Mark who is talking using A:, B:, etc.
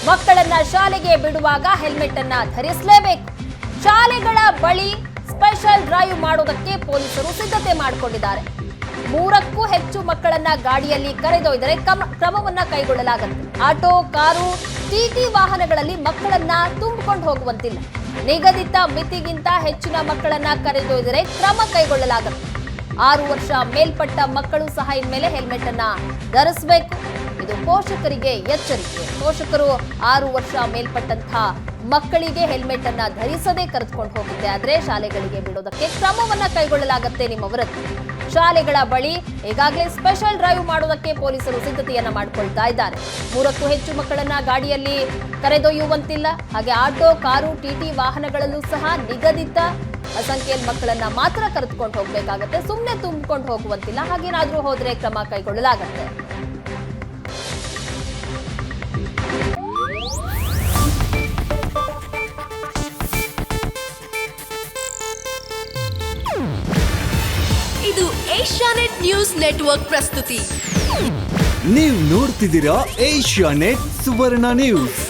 A: ಮಕ್ಕಳನ್ನ ಶಾಲೆಗೆ ಬಿಡುವಾಗ ಹೆಲ್ಮೆಟ್ ಅನ್ನ ಧರಿಸಲೇಬೇಕು. ಶಾಲೆಗಳ ಬಳಿ ಸ್ಪೆಷಲ್ ಡ್ರೈವ್ ಮಾಡೋದಕ್ಕೆ ಪೊಲೀಸರು ಸಿದ್ಧತೆ ಮಾಡಿಕೊಂಡಿದ್ದಾರೆ. 3ಕ್ಕೂ ಹೆಚ್ಚು ಮಕ್ಕಳನ್ನ ಗಾಡಿಯಲ್ಲಿ ಕರೆದೊಯ್ದರೆ ಕ್ರಮವನ್ನ ಕೈಗೊಳ್ಳಲಾಗುತ್ತೆ. ಆಟೋ, ಕಾರು, ಟಿಟಿ ವಾಹನಗಳಲ್ಲಿ ಮಕ್ಕಳನ್ನ ತುಂಬಿಕೊಂಡು ಹೋಗುವಂತಿಲ್ಲ. ನಿಗದಿತ ಮಿತಿಗಿಂತ ಹೆಚ್ಚಿನ ಮಕ್ಕಳನ್ನ ಕರೆದೊಯ್ದರೆ ಕ್ರಮ ಕೈಗೊಳ್ಳಲಾಗುತ್ತೆ. 6 ವರ್ಷ ಮೇಲ್ಪಟ್ಟ ಮಕ್ಕಳು ಸಹ ಇನ್ಮೇಲೆ ಹೆಲ್ಮೆಟ್ ಅನ್ನ ಧರಿಸಬೇಕು. ಇದು ಪೋಷಕರಿಗೆ ಎಚ್ಚರಿಕೆ. ಪೋಷಕರು 6 ವರ್ಷ ಮೇಲ್ಪಟ್ಟಂತಹ ಮಕ್ಕಳಿಗೆ ಹೆಲ್ಮೆಟ್ ಅನ್ನ ಧರಿಸದೆ ಕರೆದುಕೊಂಡು ಹೋಗುತ್ತೆ ಆದ್ರೆ ಶಾಲೆಗಳಿಗೆ ಬಿಡೋದಕ್ಕೆ ಕ್ರಮವನ್ನ ಕೈಗೊಳ್ಳಲಾಗುತ್ತೆ ನಿಮ್ಮ ವಿರುದ್ಧ. ಶಾಲೆಗಳ ಬಳಿ ಈಗಾಗಲೇ ಸ್ಪೆಷಲ್ ಡ್ರೈವ್ ಮಾಡೋದಕ್ಕೆ ಪೊಲೀಸರು ಸಿದ್ಧತೆಯನ್ನ ಮಾಡಿಕೊಳ್ತಾ ಇದ್ದಾರೆ. 3ಕ್ಕೂ ಹೆಚ್ಚು ಮಕ್ಕಳನ್ನ ಗಾಡಿಯಲ್ಲಿ ಕರೆದೊಯ್ಯುವಂತಿಲ್ಲ. ಹಾಗೆ ಆಟೋ, ಕಾರು, ಟಿಟಿ ವಾಹನಗಳಲ್ಲೂ ಸಹ ನಿಗದಿತ ಸಂಖ್ಯೆಯಲ್ಲಿ ಮಕ್ಕಳನ್ನ ಮಾತ್ರ ಕರೆದುಕೊಂಡು ಹೋಗಬೇಕಾಗತ್ತೆ. ಸುಮ್ಮನೆ ತುಂಬಿಕೊಂಡು ಹೋಗುವಂತಿಲ್ಲ. ಹಾಗೇನಾದ್ರೂ ಹೋದ್ರೆ ಕ್ರಮ ಕೈಗೊಳ್ಳಲಾಗುತ್ತೆ.
B: ಇದು ಏಷ್ಯಾನೆಟ್ ನ್ಯೂಸ್ ನೆಟ್ವರ್ಕ್ ಪ್ರಸ್ತುತಿ.
C: ನೀವು ನೋಡ್ತಿದ್ದೀರಾ ಏಷ್ಯಾನೆಟ್ ಸುವರ್ಣ ನ್ಯೂಸ್.